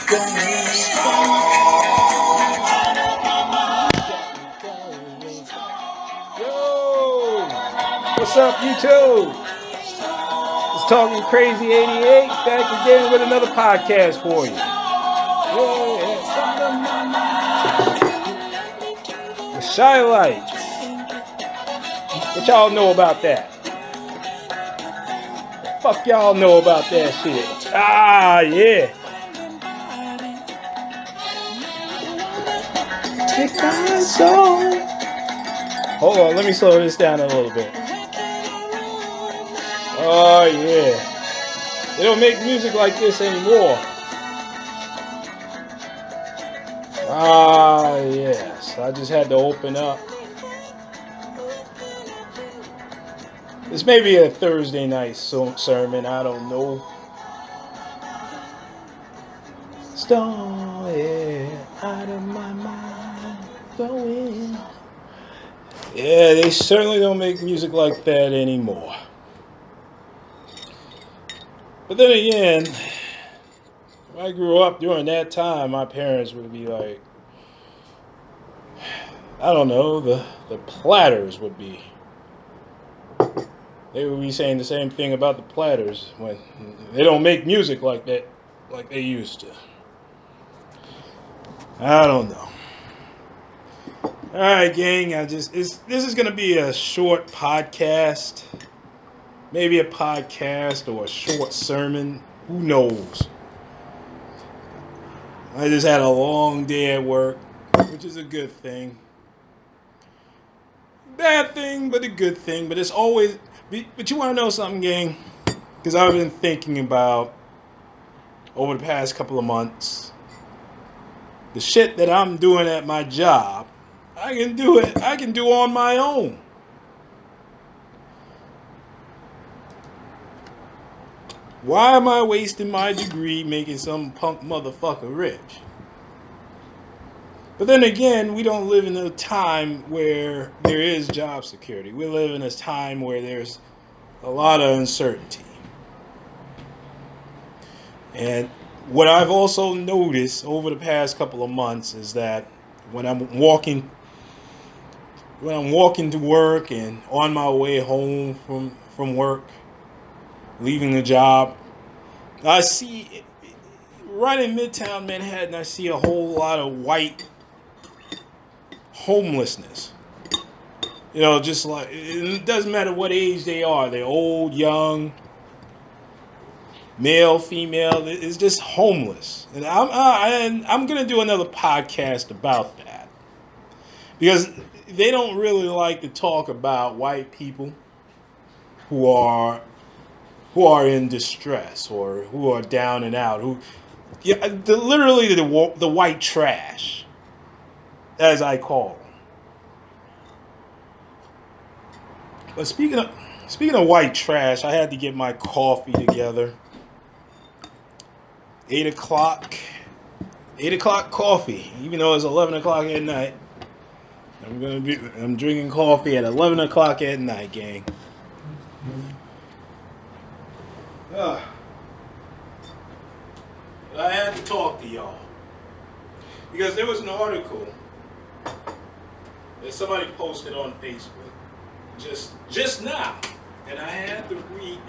Yo, what's up, YouTube? It's Talking Crazy 88 back again with another podcast for you. The Shy Lights. What y'all know about that? Fuck y'all know about that shit. Ah, yeah. Hold on, let me slow this down a little bit. Oh, yeah. They don't make music like this anymore. Ah, yes. I just had to open up. This may be a Thursday night sermon. I don't know. Started out of my mind, going. Yeah, they certainly don't make music like that anymore. But then again, if I grew up during that time, my parents would be like, I don't know, the Platters would be. They would be saying the same thing about the Platters when they don't make music like that, like they used to. I don't know. All right, gang. This is gonna be a short podcast, maybe a podcast or a short sermon. Who knows? I just had a long day at work, which is a good thing. Bad thing, but a good thing. But it's always. But you want to know something, gang? Because I've been thinking about over the past couple of months the shit that I'm doing at my job. I can do it. I can do on my own. Why am I wasting my degree making some punk motherfucker rich? But then again, we don't live in a time where there is job security. We live in a time where there's a lot of uncertainty. And what I've also noticed over the past couple of months is that when I'm walking to work and on my way home from work, leaving the job, I see, right in Midtown Manhattan, I see a whole lot of white homelessness. You know, just like, it doesn't matter what age they are. They're old, young, male, female. It's just homeless. And I'm going to do another podcast about that. Because they don't really like to talk about white people who are in distress or who are down and out. Literally the white trash, as I call them. But speaking of white trash, I had to get my coffee together. 8 o'clock coffee, even though it's 11 o'clock at night. I'm drinking coffee at 11 o'clock at night, gang. I had to talk to y'all because there was an article that somebody posted on Facebook just now, and I had to read,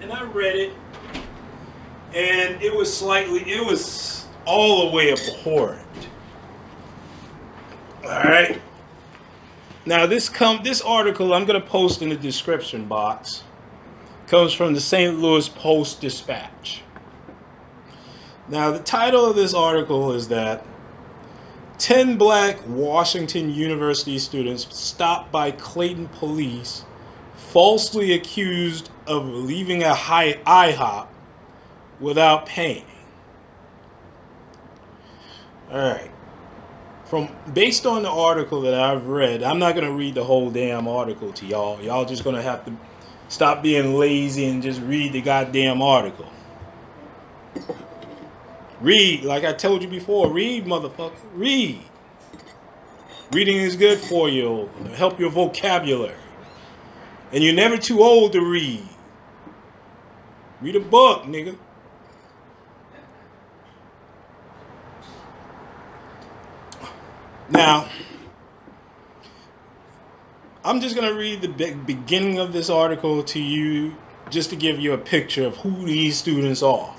and I read it, and it was all the way abhorrent. All right. Now this article I'm gonna post in the description box comes from the St. Louis Post-Dispatch. Now the title of this article is that 10 black Washington University students stopped by Clayton police, falsely accused of leaving a IHOP without paying. All right. Based on the article that I've read, I'm not gonna read the whole damn article to y'all. Y'all just gonna have to stop being lazy and just read the goddamn article. Read, like I told you before. Read, motherfucker. Read. Reading is good for you. It'll help your vocabulary. And you're never too old to read. Read a book, nigga. Now, I'm just going to read the beginning of this article to you just to give you a picture of who these students are.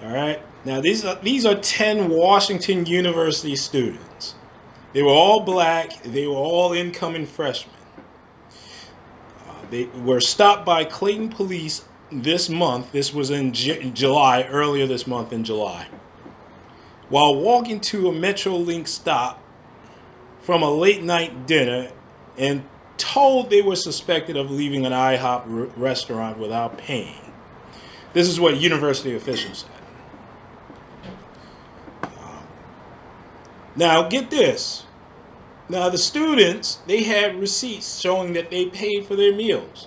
All right. Now, these are 10 Washington University students. They were all black. They were all incoming freshmen. They were stopped by Clayton police this month. This was in July, earlier this month in July, while walking to a Metrolink stop from a late night dinner, and told they were suspected of leaving an IHOP restaurant without paying. This is what university officials said. Now, get this. Now, the students, they had receipts showing that they paid for their meals.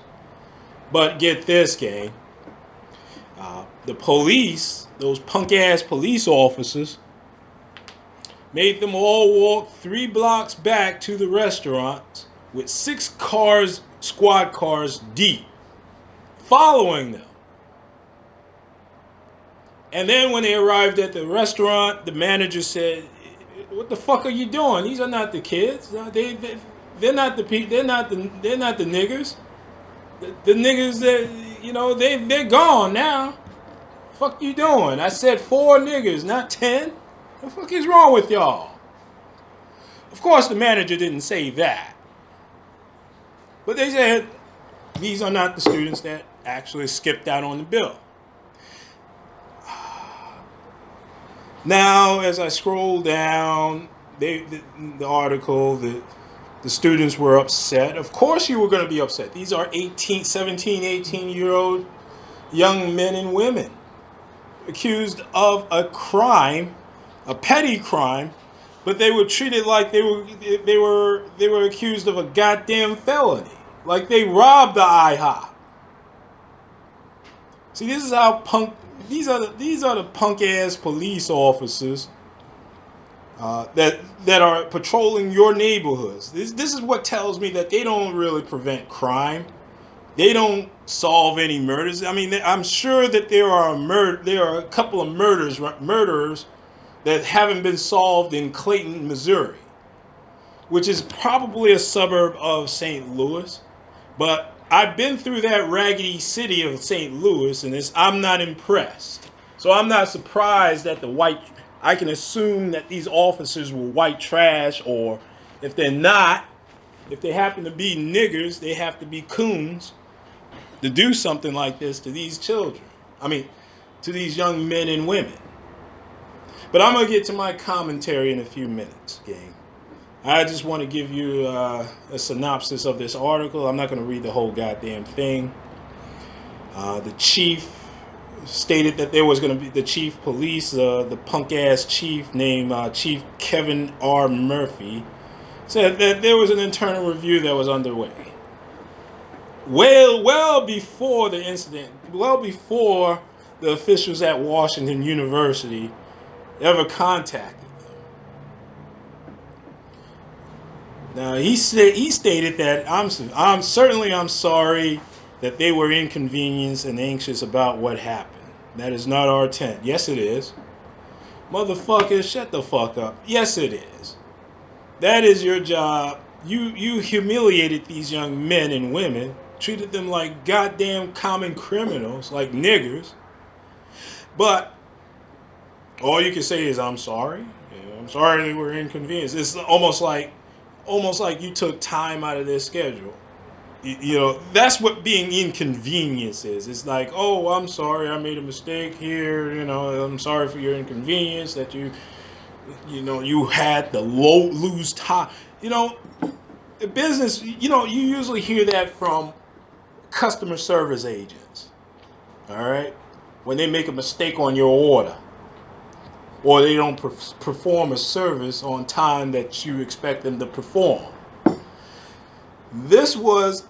But get this, gang. The police, those punk-ass police officers, made them all walk 3 blocks back to the restaurant with 6 cars, squad cars deep, following them. And then when they arrived at the restaurant, the manager said, "What the fuck are you doing? These are not the kids. They're not the people. They're not the niggers. The niggers that they're gone now. Fuck you doing? I said 4 niggers, not 10. What the fuck is wrong with y'all?" Of course, the manager didn't say that, but they said these are not the students that actually skipped out on the bill. Now, as I scroll down the article, the students were upset. Of course you were going to be upset. These are 17, 18-year-old young men and women accused of a crime, a petty crime, but they were treated like they were accused of a goddamn felony. Like they robbed the IHOP. See, this is how these are the punk ass police officers that are patrolling your neighborhoods. This is what tells me that they don't really prevent crime. They don't solve any murders. I mean, I'm sure that there are a couple of murderers that haven't been solved in Clayton, Missouri, which is probably a suburb of St. Louis. But I've been through that raggedy city of St. Louis, and I'm not impressed. So I'm not surprised that I can assume that these officers were white trash, or if they're not, if they happen to be niggers, they have to be coons to do something like this to these children. I mean, to these young men and women. But I'm going to get to my commentary in a few minutes, gang. I just want to give you a synopsis of this article. I'm not going to read the whole goddamn thing. The chief stated that there was going to be the chief police, the punk-ass chief named Chief Kevin R. Murphy, said that there was an internal review that was underway. Well before the incident, well before the officials at Washington University ever contacted them. Now he stated that I'm sorry that they were inconvenienced and anxious about what happened. That is not our intent. Yes, it is. Motherfuckers, shut the fuck up. Yes, it is. That is your job. You humiliated these young men and women, treated them like goddamn common criminals, like niggers. But all you can say is, I'm sorry. Yeah, I'm sorry they were inconvenienced. It's almost like you took time out of their schedule. You know, that's what being inconvenience is. It's like, oh, I'm sorry, I made a mistake here. You know, I'm sorry for your inconvenience that you had to lose time. You know, the business, you usually hear that from customer service agents. All right? When they make a mistake on your order, or they don't perform a service on time that you expect them to perform. This was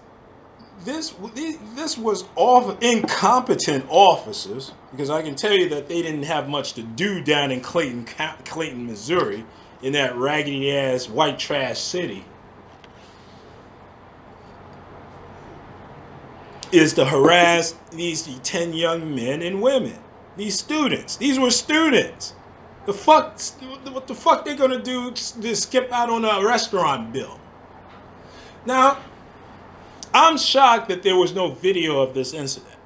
incompetent officers, because I can tell you that they didn't have much to do down in Clayton, Missouri, in that raggedy ass white trash city, is to harass these 10 young men and women, these students. These were students. What the fuck they gonna do to skip out on a restaurant bill? Now, I'm shocked that there was no video of this incident,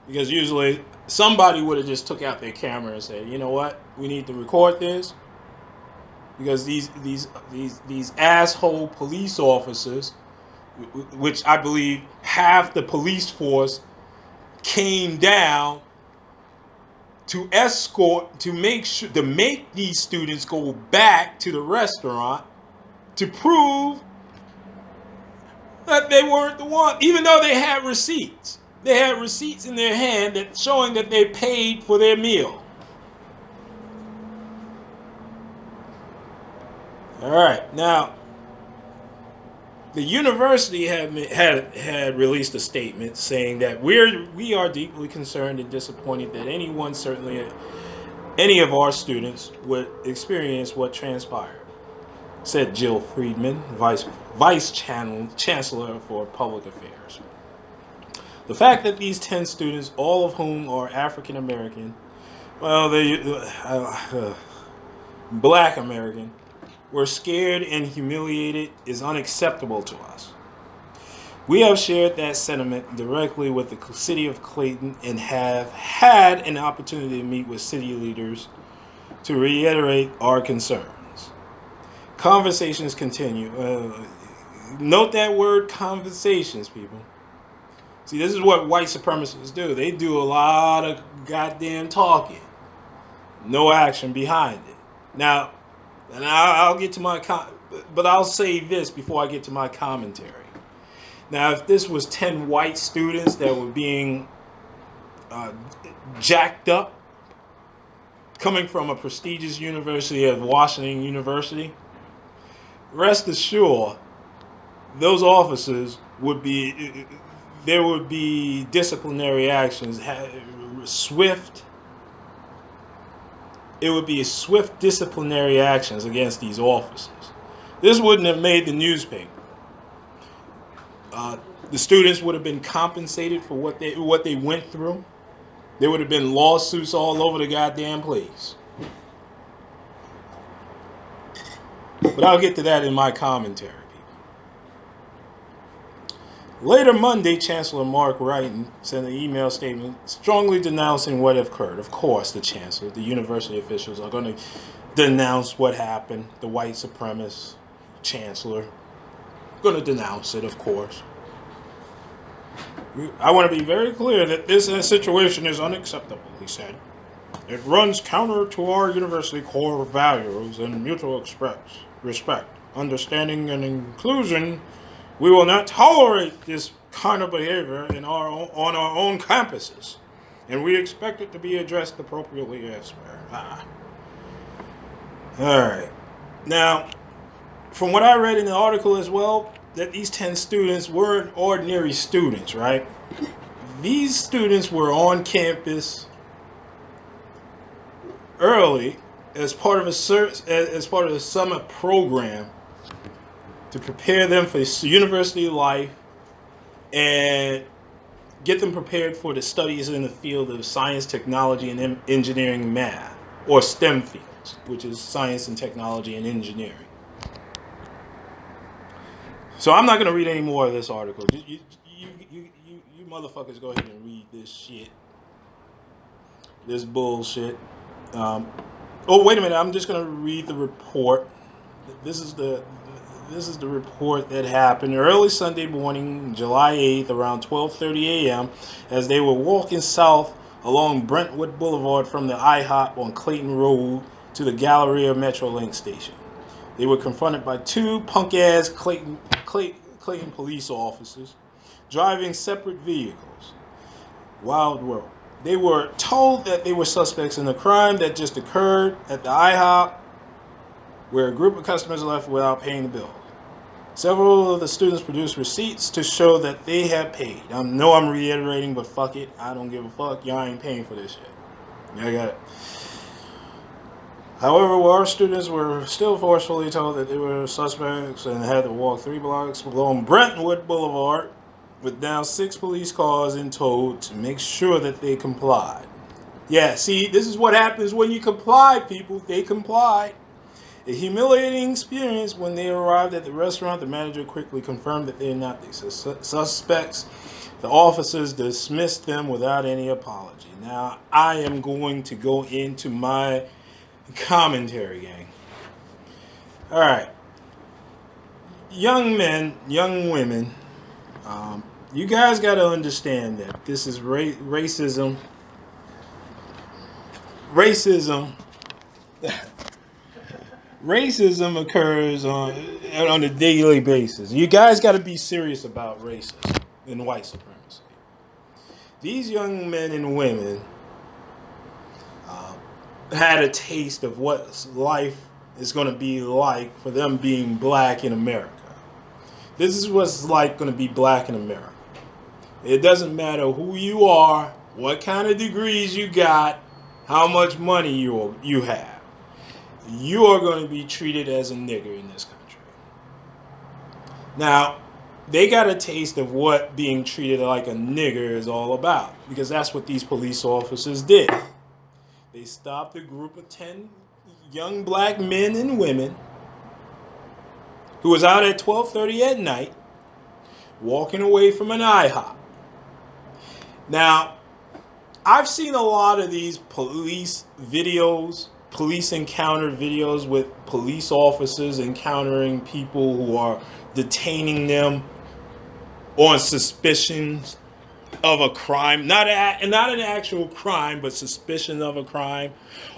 because usually somebody would have just took out their camera and said, you know what, we need to record this, because these asshole police officers, which I believe half the police force came down to escort, to make these students go back to the restaurant to prove that they weren't the one, even though they had receipts. They had receipts in their hand that showing that they paid for their meal. All right, now the university had released a statement saying that we are deeply concerned and disappointed that any of our students would experience what transpired, said Jill Friedman, vice chancellor for public affairs. The fact that these 10 students, all of whom are African American, well, Black American, were scared and humiliated is unacceptable to us. We have shared that sentiment directly with the city of Clayton and have had an opportunity to meet with city leaders to reiterate our concerns. Conversations continue. Note that word, conversations, people. See, this is what white supremacists do. They do a lot of goddamn talking. No action behind it. Now, and I'll get to but I'll say this before I get to my commentary. Now, if this was 10 white students that were being jacked up, coming from a prestigious university of Washington University, rest assured, those officers there would be disciplinary actions, swift. It would be swift disciplinary actions against these officers. This wouldn't have made the newspaper. The students would have been compensated for what they went through. There would have been lawsuits all over the goddamn place. But I'll get to that in my commentary. Later Monday, Chancellor Mark Wrighton sent an email statement strongly denouncing what occurred. Of course, the chancellor, the university officials are going to denounce what happened. The white supremacist chancellor going to denounce it, of course. I want to be very clear that this situation is unacceptable, he said. It runs counter to our university core values and mutual respect, understanding, and inclusion. We will not tolerate this kind of behavior on our own campuses, and we expect it to be addressed appropriately elsewhere. All right. Now, from what I read in the article as well, that these 10 students weren't ordinary students, right? These students were on campus early as part of a summer program to prepare them for university life and get them prepared for the studies in the field of science, technology, and engineering, math, or STEM fields, which is science and technology and engineering. So I'm not going to read any more of this article. You motherfuckers go ahead and read this shit. This bullshit. Oh, wait a minute. I'm just going to read the report. This is the report that happened early Sunday morning, July 8th, around 12:30 a.m., as they were walking south along Brentwood Boulevard from the IHOP on Clayton Road to the Galleria Metrolink station. They were confronted by two punk-ass Clayton police officers driving separate vehicles. Wild world. They were told that they were suspects in a crime that just occurred at the IHOP, where a group of customers left without paying the bill. Several of the students produced receipts to show that they had paid. I know I'm reiterating, but fuck it. I don't give a fuck. Y'all ain't paying for this shit. I got it. However, our students were still forcefully told that they were suspects and had to walk 3 blocks along Brentwood Boulevard with now 6 police cars in tow to make sure that they complied. Yeah, see, this is what happens when you comply, people. They complied. A humiliating experience. When they arrived at the restaurant, the manager quickly confirmed that they are not the suspects. The officers dismissed them without any apology. Now, I am going to go into my commentary, gang. All right. Young men, young women, you guys got to understand that this is racism. Racism occurs on a daily basis. You guys got to be serious about racism and white supremacy. These young men and women had a taste of what life is going to be like for them being black in America. This is what it's like going to be black in America. It doesn't matter who you are, what kind of degrees you got, how much money you have. You are going to be treated as a nigger in this country. Now, they got a taste of what being treated like a nigger is all about, because that's what these police officers did. They stopped a group of 10 young black men and women who was out at 12:30 at night walking away from an IHOP. Now, I've seen a lot of these police videos, police encounter videos with police officers encountering people who are detaining them on suspicions of a crime, not an actual crime, but suspicion of a crime,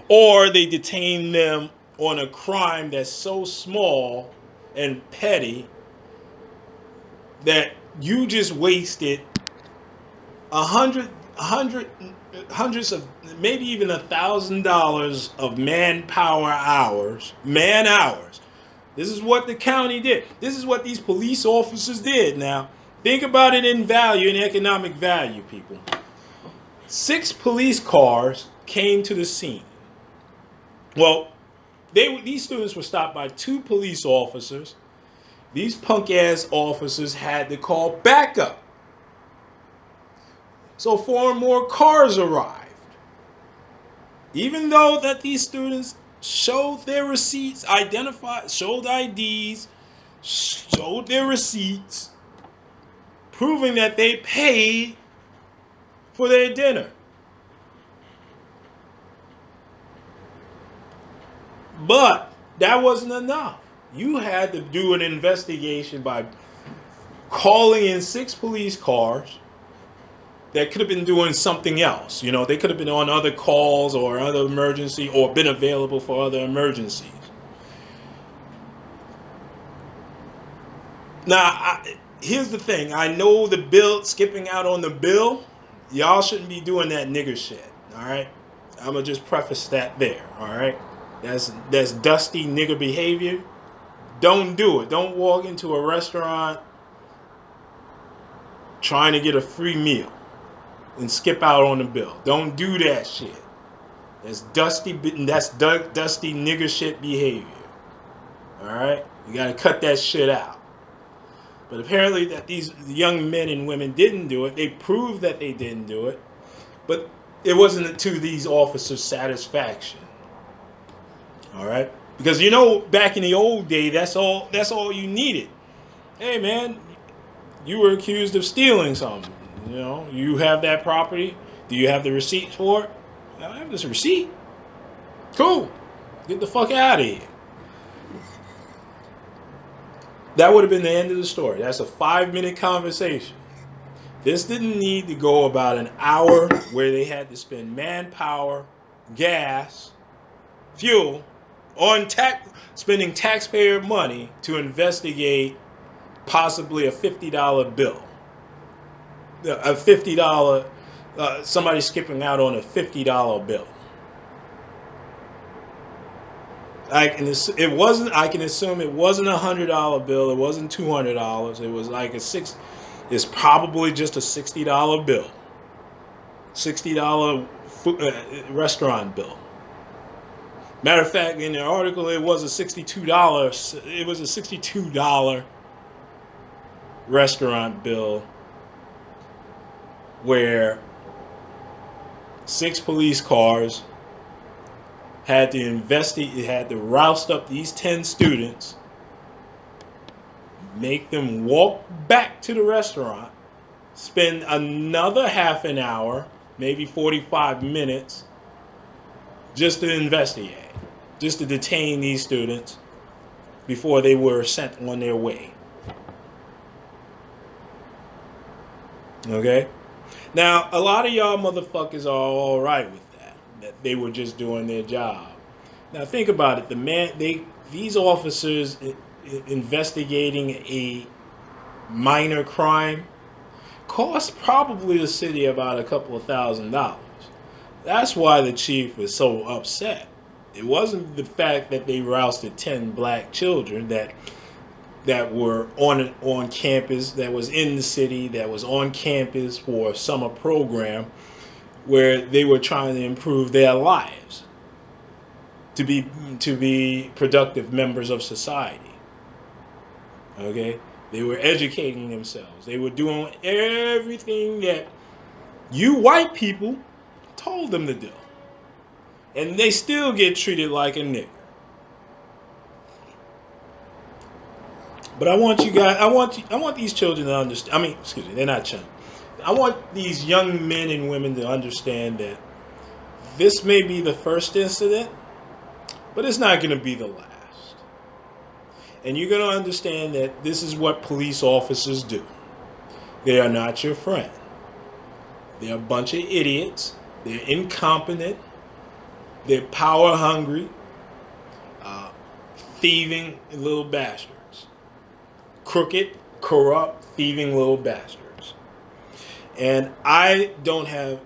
or they detain them on a crime that's so small and petty that you just wasted hundreds of, maybe even $1,000 of manpower hours, man hours. This is what the county did. This is what these police officers did. Now, think about it in value, in economic value, people. 6 police cars came to the scene. Well, these students were stopped by 2 police officers. These punk-ass officers had to call backup. So 4 more cars arrived. Even though that these students showed their receipts, showed IDs, showed their receipts, proving that they paid for their dinner. But that wasn't enough. You had to do an investigation by calling in 6 police cars that could have been doing something else. You know, they could have been on other calls or other emergency, or been available for other emergencies. Now, here's the thing. I know the bill, skipping out on the bill, y'all shouldn't be doing that nigger shit, all right? I'm going to just preface that there, all right? That's dusty nigger behavior. Don't do it. Don't walk into a restaurant trying to get a free meal and skip out on the bill. Don't do that shit. That's dusty nigger shit behavior. All right? You got to cut that shit out. But apparently that these young men and women didn't do it. They proved that they didn't do it. But it wasn't to these officers' satisfaction. All right? Because, you know, back in the old day, that's all you needed. Hey, man, you were accused of stealing something. You know, you have that property. Do you have the receipt for it? I have this receipt. Cool. Get the fuck out of here. That would have been the end of the story. That's a 5-minute conversation. This didn't need to go about an hour where they had to spend manpower, gas, fuel, on spending taxpayer money to investigate possibly a $50 bill. A $50, somebody skipping out on a $50 bill. I can assume it wasn't a $100 bill. It wasn't $200. It was like it's probably just a $60 bill. $60 restaurant bill. Matter of fact, in the article, it was a $62. It was a $62 restaurant bill, where 6 police cars, had to roust up these 10 students, make them walk back to the restaurant, spend another half an hour, maybe 45 minutes, just to investigate, just to detain these students before they were sent on their way. Okay? Now, a lot of y'all motherfuckers are all right with that they were just doing their job. Now, think about it. These officers investigating a minor crime cost probably the city about a couple of $1,000s. That's why the chief was so upset. It wasn't the fact that they rousted 10 black children that were on campus, that was in the city, that was on campus for a summer program where they were trying to improve their lives to be productive members of society. Okay? They were educating themselves. They were doing everything that you white people told them to do. And they still get treated like a nigger. But I want these children to understand. Excuse me, they're not children. I want these young men and women to understand that this may be the first incident, but it's not going to be the last. And you're going to understand that this is what police officers do. They are not your friend. They're a bunch of idiots. They're incompetent. They're power hungry, thieving little bastards. Crooked, corrupt, thieving little bastards. And I don't have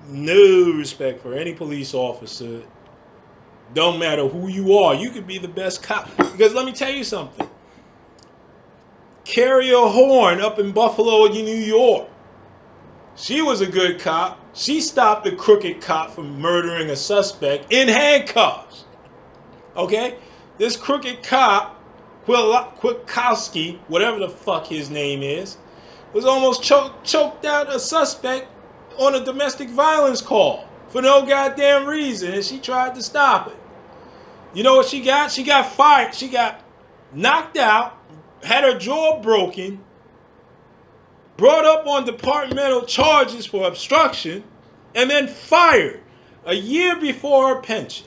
no respect for any police officer. Don't matter who you are. You could be the best cop. Because let me tell you something. Carrier Horn up in Buffalo, New York. She was a good cop. She stopped the crooked cop from murdering a suspect in handcuffs. Okay? This crooked cop, Kwiatkowski, whatever the fuck his name is, was almost choked out a suspect on a domestic violence call for no goddamn reason, and she tried to stop it. You know what she got? She got fired. She got knocked out, had her jaw broken, brought up on departmental charges for obstruction, and then fired a year before her pension.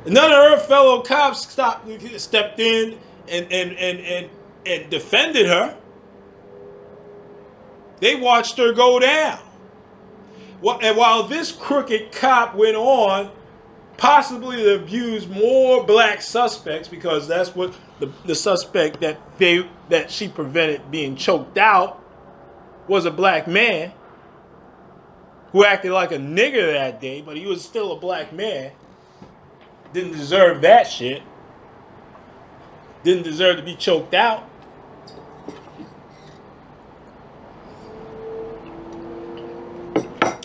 None of her fellow cops stepped in and defended her. They watched her go down. And while this crooked cop went on, possibly to abuse more black suspects, because that's what the suspect that she prevented being choked out was a black man who acted like a nigger that day, but he was still a black man. Didn't deserve that shit. Didn't deserve to be choked out.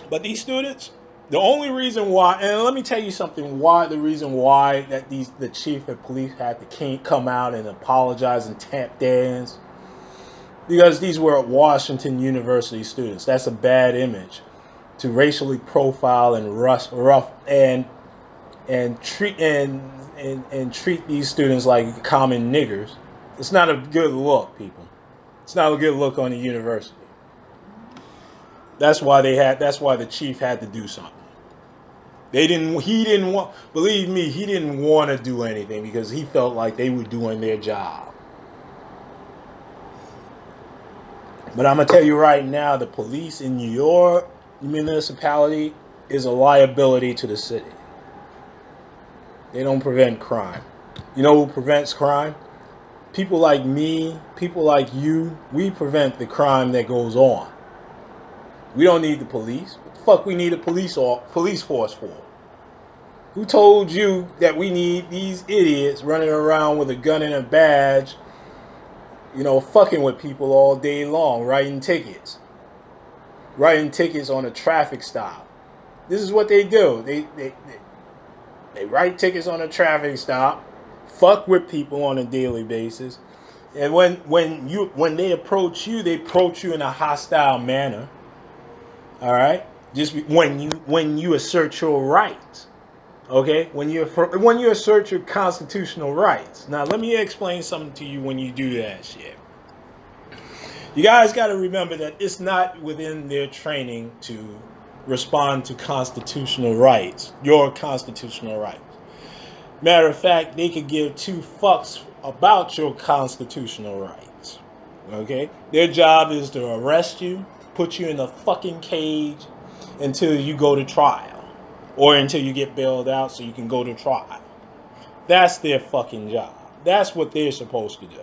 But these students, the only reason why, and let me tell you something, the reason why that the chief of police had to come out and apologize and tap dance, because these were Washington University students. That's a bad image to racially profile and rough and treat these students like common niggers. It's not a good look, people. It's not a good look on the university. That's why the chief had to do something. He didn't want to do anything because he felt like they were doing their job. But I'm going to tell you right now, the police in New York, the municipality, is a liability to the city. They don't prevent crime. You know who prevents crime? People like me, people like you, we prevent the crime that goes on. We don't need the police. What the fuck we need a police force for? Who told you that we need these idiots running around with a gun and a badge, fucking with people all day long, writing tickets on a traffic stop? This is what they do. They write tickets on a traffic stop, fuck with people on a daily basis, And when they approach you in a hostile manner. All right, just when you assert your rights. Okay, when you assert your constitutional rights. Now let me explain something to you when you do that shit. You guys got to remember that it's not within their training to respond to constitutional rights, your constitutional rights. Matter of fact, they could give two fucks about your constitutional rights. Okay? Their job is to arrest you, put you in a fucking cage until you go to trial. Or until you get bailed out so you can go to trial. That's their fucking job. That's what they're supposed to do.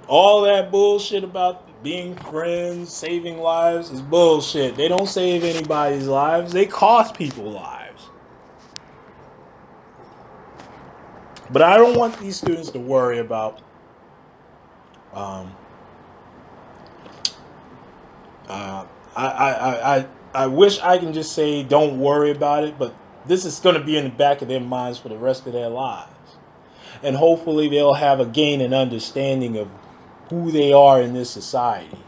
All that bullshit about being friends, saving lives is bullshit. They don't save anybody's lives. They cost people lives. But I don't want these students to worry about I wish I can just say don't worry about it, but this is going to be in the back of their minds for the rest of their lives. And hopefully they'll have a gain and understanding of who they are in this society.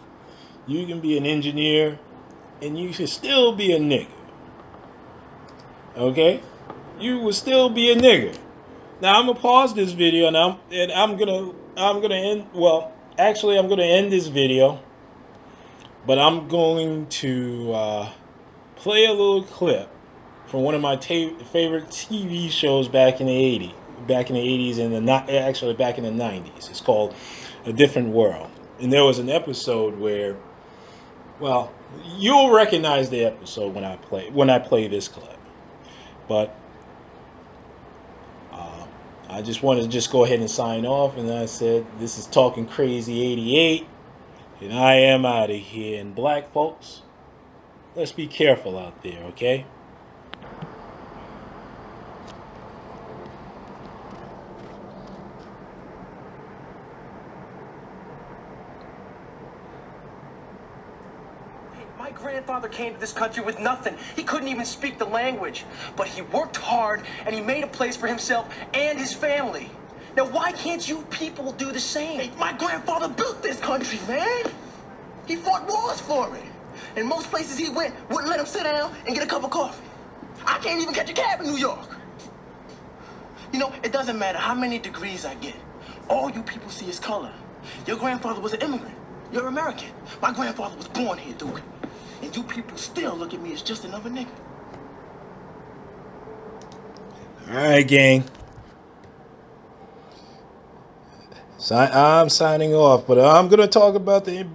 You can be an engineer and you should still be a nigger. Okay? You will still be a nigger. Now I'm gonna pause this video and I'm gonna end. Well, actually, I'm gonna end this video, but I'm going to play a little clip from one of my favorite TV shows back in the 80s. Back in the 80s and actually back in the 90s. It's called A Different World. And there was an episode where, well, you'll recognize the episode when I play this clip. But I just wanted to go ahead and sign off, and I said this is Talking Crazy 88, and I am out of here. And black folks, let's be careful out there, okay? My grandfather came to this country with nothing. He couldn't even speak the language. But he worked hard and he made a place for himself and his family. Now why can't you people do the same? Hey, my grandfather built this country, man. He fought wars for it. And most places he went wouldn't let him sit down and get a cup of coffee. I can't even catch a cab in New York. You know, it doesn't matter how many degrees I get. All you people see is color. Your grandfather was an immigrant. You're American. My grandfather was born here, Duke. And you people still look at me as just another nigga. Alright, gang. So I'm signing off, but I'm going to talk about the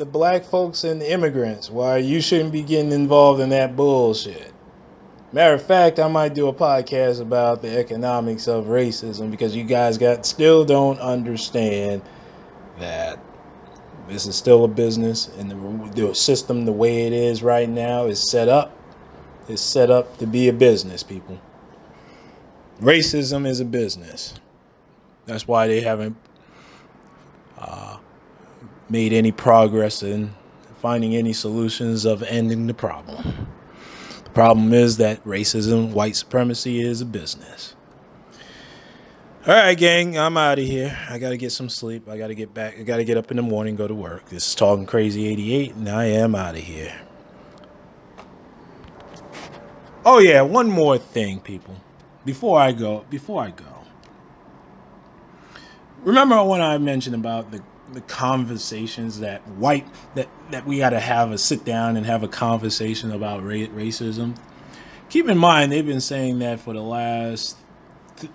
black folks and the immigrants. Why you shouldn't be getting involved in that bullshit. Matter of fact, I might do a podcast about the economics of racism, because you guys still don't understand that this is still a business, and the system, the way it is right now, is set up. It's set up to be a business, people. Racism is a business. That's why they haven't made any progress in finding any solutions of ending the problem. The problem is that racism, white supremacy is a business. All right, gang, I'm out of here. I got to get some sleep. I got to get back. I got to get up in the morning, go to work. This is Talking Crazy 88, and I am out of here. Oh, yeah, one more thing, people. Before I go. Remember when I mentioned about the conversations that we got to have a sit down and have a conversation about racism? Keep in mind, they've been saying that for the last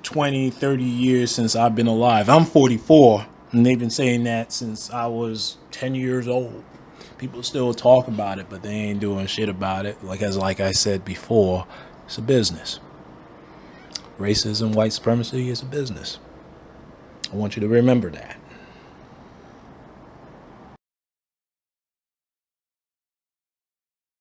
20, 30 years since I've been alive. I'm 44, and they've been saying that since I was 10 years old. People still talk about it, but they ain't doing shit about it. Like I said before, it's a business. Racism, white supremacy is a business. I want you to remember that.